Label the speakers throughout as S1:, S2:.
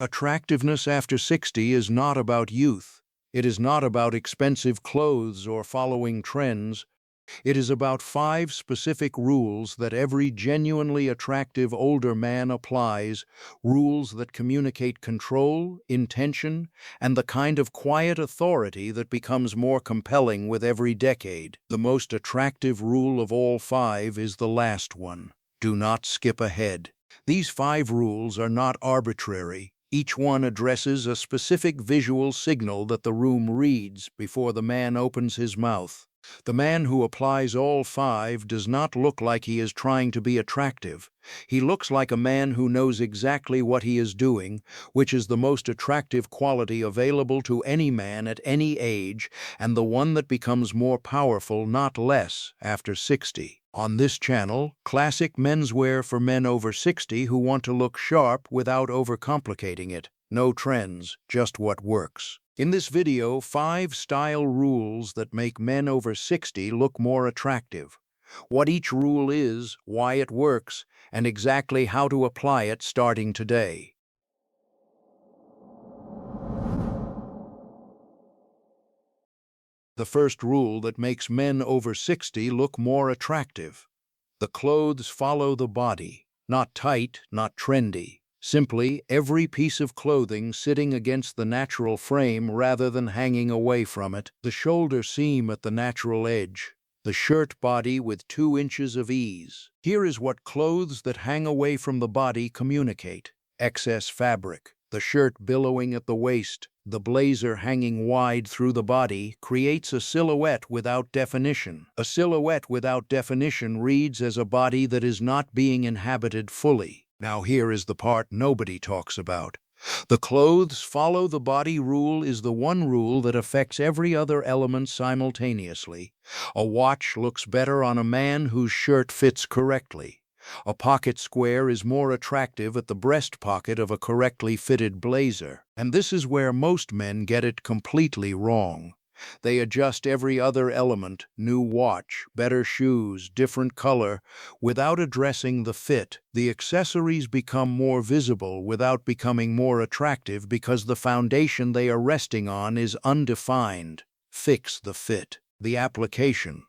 S1: Attractiveness after 60 is not about youth. It is not about expensive clothes or following trends. It is about 5 specific rules that every genuinely attractive older man applies, rules that communicate control, intention, and the kind of quiet authority that becomes more compelling with every decade. The most attractive rule of all 5 is the last one. Do not skip ahead. These 5 rules are not arbitrary. Each one addresses a specific visual signal that the room reads before the man opens his mouth. The man who applies all 5 does not look like he is trying to be attractive. He looks like a man who knows exactly what he is doing, which is the most attractive quality available to any man at any age, and the one that becomes more powerful, not less, after 60. On this channel, classic menswear for men over 60 who want to look sharp without overcomplicating it. No trends, just what works. In this video, 5 style rules that make men over 60 look more attractive. What each rule is, why it works, and exactly how to apply it starting today. The first rule that makes men over 60 look more attractive. The clothes follow the body. Not tight, not trendy. Simply, every piece of clothing sitting against the natural frame rather than hanging away from it. The shoulder seam at the natural edge. The shirt body with 2 inches of ease. Here is what clothes that hang away from the body communicate. Excess fabric. The shirt billowing at the waist, the blazer hanging wide through the body, creates a silhouette without definition. A silhouette without definition reads as a body that is not being inhabited fully. Now here is the part nobody talks about. The clothes follow the body rule is the one rule that affects every other element simultaneously. A watch looks better on a man whose shirt fits correctly. A pocket square is more attractive at the breast pocket of a correctly fitted blazer. And this is where most men get it completely wrong. They adjust every other element, new watch, better shoes, different color, without addressing the fit. The accessories become more visible without becoming more attractive because the foundation they are resting on is undefined. Fix the fit. The application.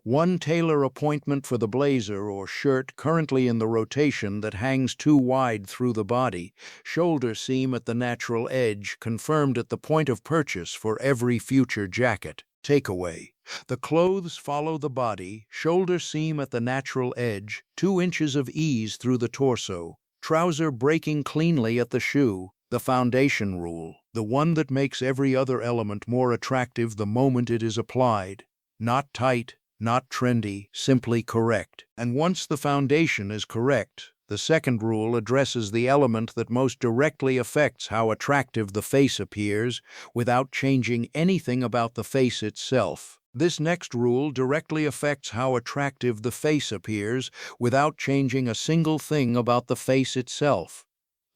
S1: One tailor appointment for the blazer or shirt currently in the rotation that hangs too wide through the body, shoulder seam at the natural edge, confirmed at the point of purchase for every future jacket. Takeaway. The clothes follow the body, shoulder seam at the natural edge, 2 inches of ease through the torso, trouser breaking cleanly at the shoe, the foundation rule, the one that makes every other element more attractive the moment it is applied. Not tight, not trendy, simply correct. And once the foundation is correct, the second rule addresses the element that most directly affects how attractive the face appears without changing anything about the face itself. This next rule directly affects how attractive the face appears without changing a single thing about the face itself.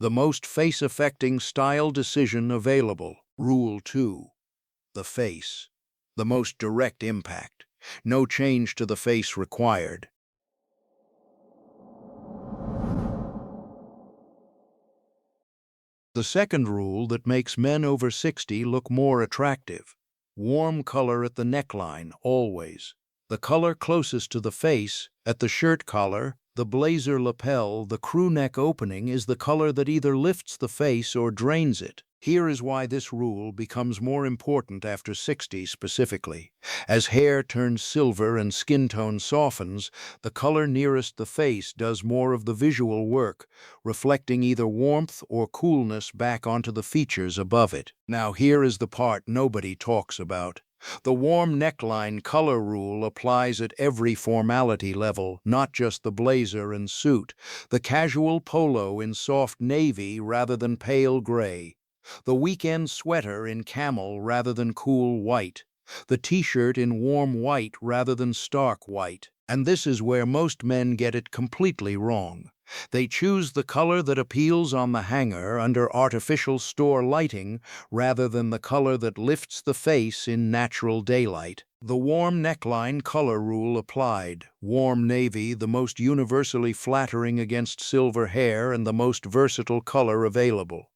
S1: The most face-affecting style decision available. Rule 2. The face. The most direct impact. No change to the face required. The second rule that makes men over 60 look more attractive. Warm color at the neckline, always. The color closest to the face, at the shirt collar, the blazer lapel, the crew neck opening, is the color that either lifts the face or drains it. Here is why this rule becomes more important after 60 specifically. As hair turns silver and skin tone softens, the color nearest the face does more of the visual work, reflecting either warmth or coolness back onto the features above it. Now here is the part nobody talks about. The warm neckline color rule applies at every formality level, not just the blazer and suit, the casual polo in soft navy rather than pale gray, the weekend sweater in camel rather than cool white, the t-shirt in warm white rather than stark white. And this is where most men get it completely wrong. They choose the color that appeals on the hanger under artificial store lighting rather than the color that lifts the face in natural daylight. The warm neckline color rule applied. Warm navy, the most universally flattering against silver hair and the most versatile color available.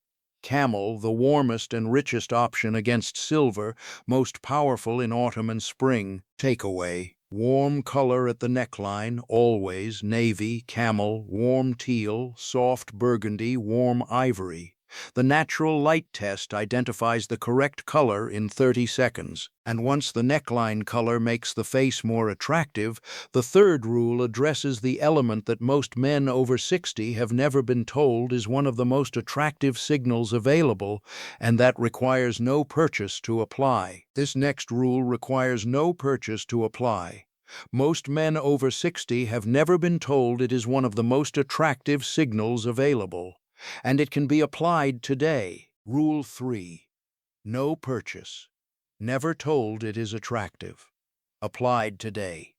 S1: Camel, the warmest and richest option against silver, most powerful in autumn and spring. Takeaway. Warm color at the neckline, always navy, camel, warm teal, soft burgundy, warm ivory. The natural light test identifies the correct color in 30 seconds. And once the neckline color makes the face more attractive, the third rule addresses the element that most men over 60 have never been told is one of the most attractive signals available, and that requires no purchase to apply. This next rule requires no purchase to apply. Most men over 60 have never been told it is one of the most attractive signals available, and it can be applied today. Rule 3. No purchase. Never told it is attractive. Applied today.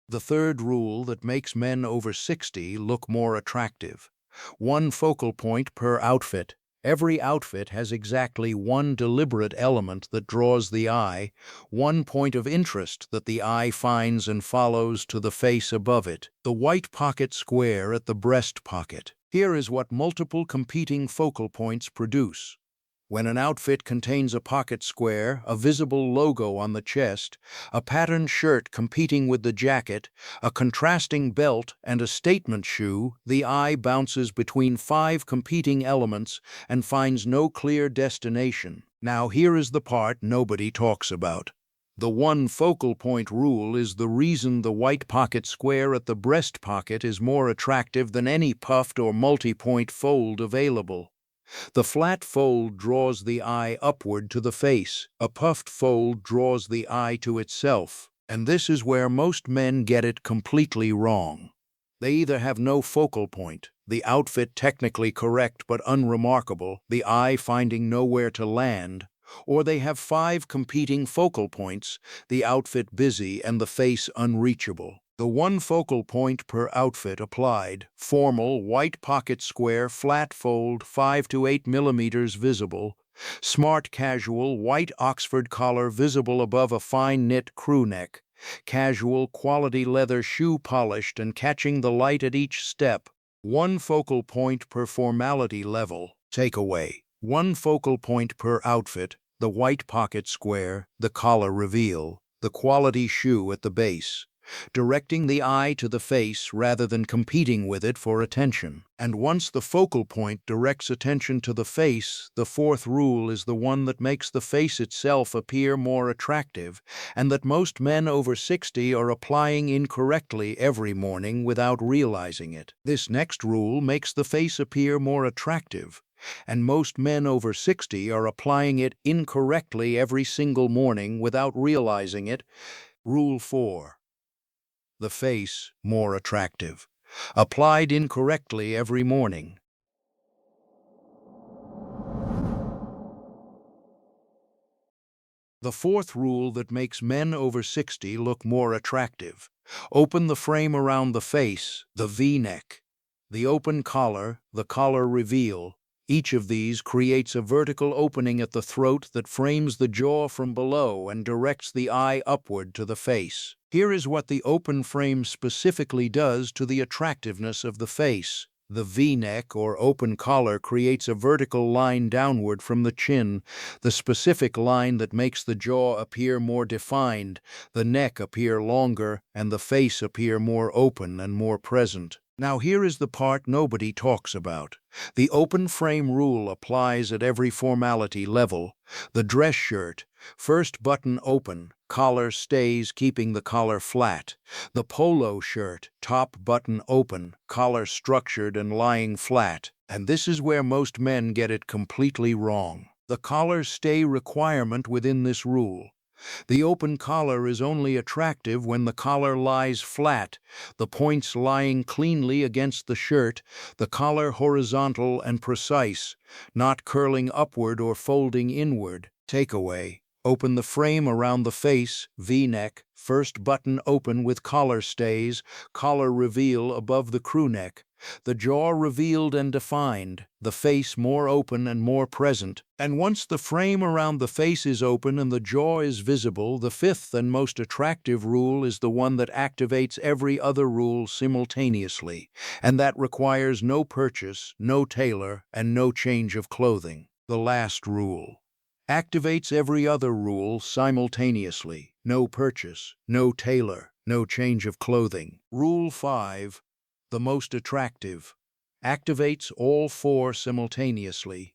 S1: The third rule that makes men over 60 look more attractive. One focal point per outfit. Every outfit has exactly one deliberate element that draws the eye, one point of interest that the eye finds and follows to the face above it, the white pocket square at the breast pocket. Here is what multiple competing focal points produce. When an outfit contains a pocket square, a visible logo on the chest, a patterned shirt competing with the jacket, a contrasting belt, and a statement shoe, the eye bounces between 5 competing elements and finds no clear destination. Now here is the part nobody talks about. The one focal point rule is the reason the white pocket square at the breast pocket is more attractive than any puffed or multi-point fold available. The flat fold draws the eye upward to the face. A puffed fold draws the eye to itself. And this is where most men get it completely wrong. They either have no focal point, the outfit technically correct but unremarkable, the eye finding nowhere to land, or they have 5 competing focal points, the outfit busy and the face unreachable. The one focal point per outfit applied, formal, white pocket square, flat fold, 5 to 8 millimeters visible, smart casual, white Oxford collar visible above a fine knit crew neck, casual, quality leather shoe polished and catching the light at each step, one focal point per formality level. Takeaway. One focal point per outfit, the white pocket square, the collar reveal, the quality shoe at the base, directing the eye to the face rather than competing with it for attention. And once the focal point directs attention to the face, the fourth rule is the one that makes the face itself appear more attractive, and that most men over 60 are applying incorrectly every morning without realizing it. This next rule makes the face appear more attractive, and most men over 60 are applying it incorrectly every single morning without realizing it. Rule 4. The face more attractive. Applied incorrectly every morning. The fourth rule that makes men over 60 look more attractive. Open the frame around the face, the V-neck. The open collar, the collar reveal. Each of these creates a vertical opening at the throat that frames the jaw from below and directs the eye upward to the face. Here is what the open frame specifically does to the attractiveness of the face. The V-neck or open collar creates a vertical line downward from the chin, the specific line that makes the jaw appear more defined, the neck appear longer, and the face appear more open and more present. Now here is the part nobody talks about. The open frame rule applies at every formality level. The dress shirt, first button open, collar stays keeping the collar flat. The polo shirt, top button open, collar structured and lying flat. And this is where most men get it completely wrong. The collar stay requirement within this rule. The open collar is only attractive when the collar lies flat, the points lying cleanly against the shirt, the collar horizontal and precise, not curling upward or folding inward. Takeaway. Open the frame around the face, V-neck, first button open with collar stays, collar reveal above the crew neck. the jaw revealed and defined, the face more open and more present. And once the frame around the face is open and the jaw is visible, the fifth and most attractive rule is the one that activates every other rule simultaneously, and that requires no purchase, no tailor, and no change of clothing. The last rule activates every other rule simultaneously, no purchase, no tailor, no change of clothing. Rule 5, the most attractive, activates all four simultaneously.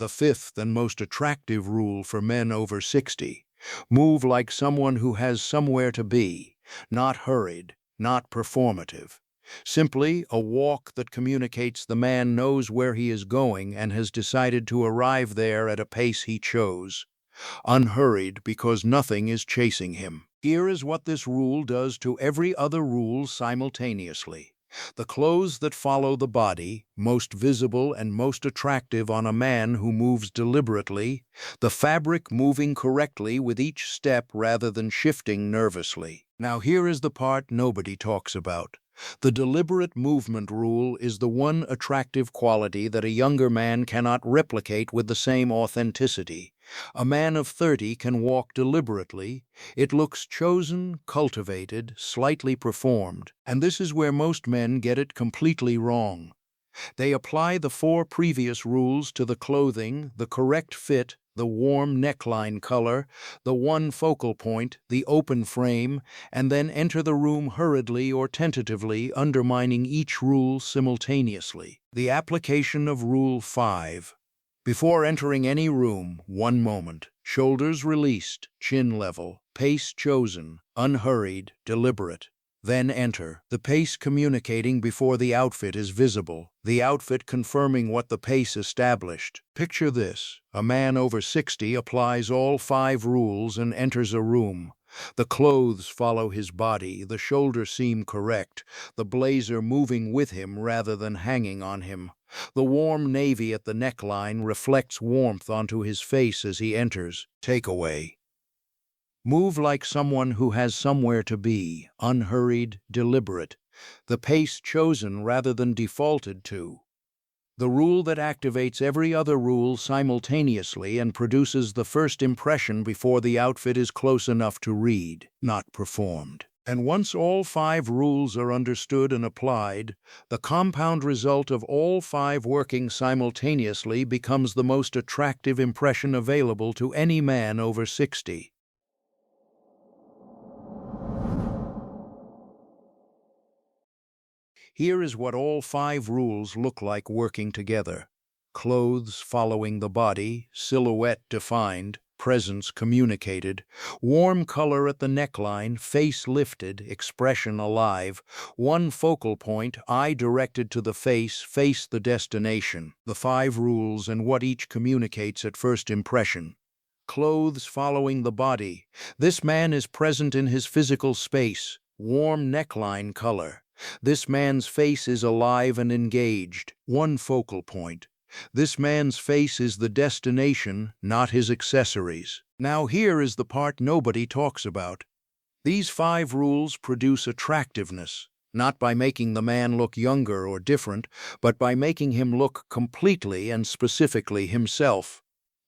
S1: The fifth and most attractive rule for men over 60, move like someone who has somewhere to be, not hurried, not performative. Simply a walk that communicates the man knows where he is going and has decided to arrive there at a pace he chose. Unhurried because nothing is chasing him. Here is what this rule does to every other rule simultaneously. The clothes that follow the body, most visible and most attractive on a man who moves deliberately, the fabric moving correctly with each step rather than shifting nervously. Now here is the part nobody talks about. The deliberate movement rule is the one attractive quality that a younger man cannot replicate with the same authenticity. A man of 30 can walk deliberately. It looks chosen, cultivated, slightly performed, and this is where most men get it completely wrong. They apply the four previous rules to the clothing, the correct fit, the warm neckline color, the one focal point, the open frame, and then enter the room hurriedly or tentatively, undermining each rule simultaneously. The application of Rule 5. Before entering any room, 1 moment, shoulders released, chin level, pace chosen, unhurried, deliberate. Then enter, the pace communicating before the outfit is visible, the outfit confirming what the pace established. Picture this: a man over 60 applies all 5 rules and enters a room. The clothes follow his body, the shoulder seam correct, the blazer moving with him rather than hanging on him. The warm navy at the neckline reflects warmth onto his face as he enters. Takeaway: move like someone who has somewhere to be, unhurried, deliberate, the pace chosen rather than defaulted to. The rule that activates every other rule simultaneously and produces the first impression before the outfit is close enough to read, not performed. And once all 5 rules are understood and applied, the compound result of all 5 working simultaneously becomes the most attractive impression available to any man over 60. Here is what all 5 rules look like working together. Clothes following the body, silhouette defined, presence communicated, warm color at the neckline, face lifted, expression alive, one focal point, eye directed to the face the destination. The 5 rules and what each communicates at first impression. Clothes following the body. This man is present in his physical space, warm neckline color. This man's face is alive and engaged, one focal point. This man's face is the destination, not his accessories. Now here is the part nobody talks about. These 5 rules produce attractiveness, not by making the man look younger or different, but by making him look completely and specifically himself.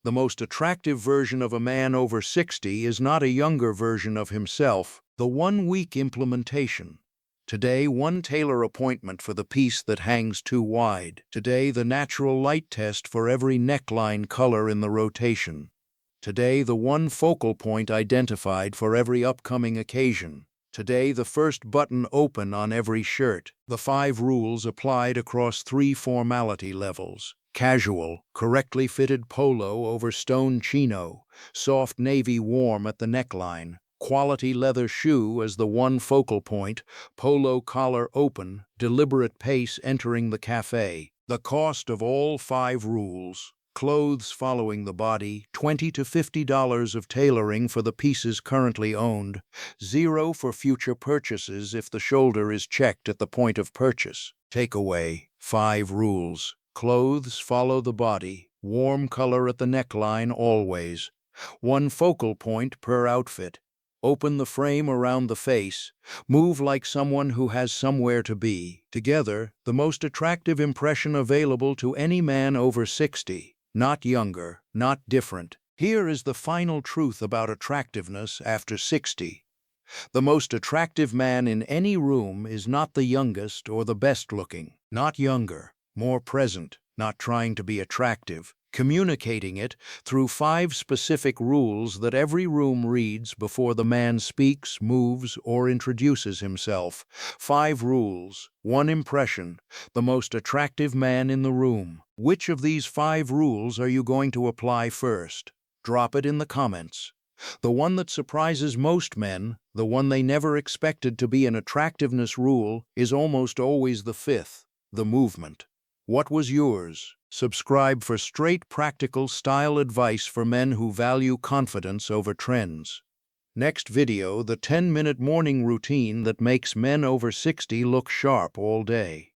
S1: The most attractive version of a man over 60 is not a younger version of himself, the 1-week implementation. Today, 1 tailor appointment for the piece that hangs too wide. Today, the natural light test for every neckline color in the rotation. Today, the 1 focal point identified for every upcoming occasion. Today, the first button open on every shirt. The 5 rules applied across 3 formality levels. Casual, correctly fitted polo over stone chino, soft navy warm at the neckline, quality leather shoe as the 1 focal point, polo collar open, deliberate pace entering the cafe. The cost of all 5 rules. Clothes following the body, $20 to $50 of tailoring for the pieces currently owned, $0 for future purchases if the shoulder is checked at the point of purchase. Takeaway: 5 rules. Clothes follow the body, warm color at the neckline always. 1 focal point per outfit. Open the frame around the face. Move like someone who has somewhere to be. Together, the most attractive impression available to any man over 60. Not younger, not different. Here is the final truth about attractiveness after 60. The most attractive man in any room is not the youngest or the best looking. Not younger, more present, not trying to be attractive. Communicating it through 5 specific rules that every room reads before the man speaks, moves, or introduces himself. 5 rules, 1 impression, the most attractive man in the room. Which of these 5 rules are you going to apply first? Drop it in the comments. The one that surprises most men, the one they never expected to be an attractiveness rule, is almost always the 5th, the movement. What was yours? Subscribe for straight practical style advice for men who value confidence over trends. Next video, the 10-minute morning routine that makes men over 60 look sharp all day.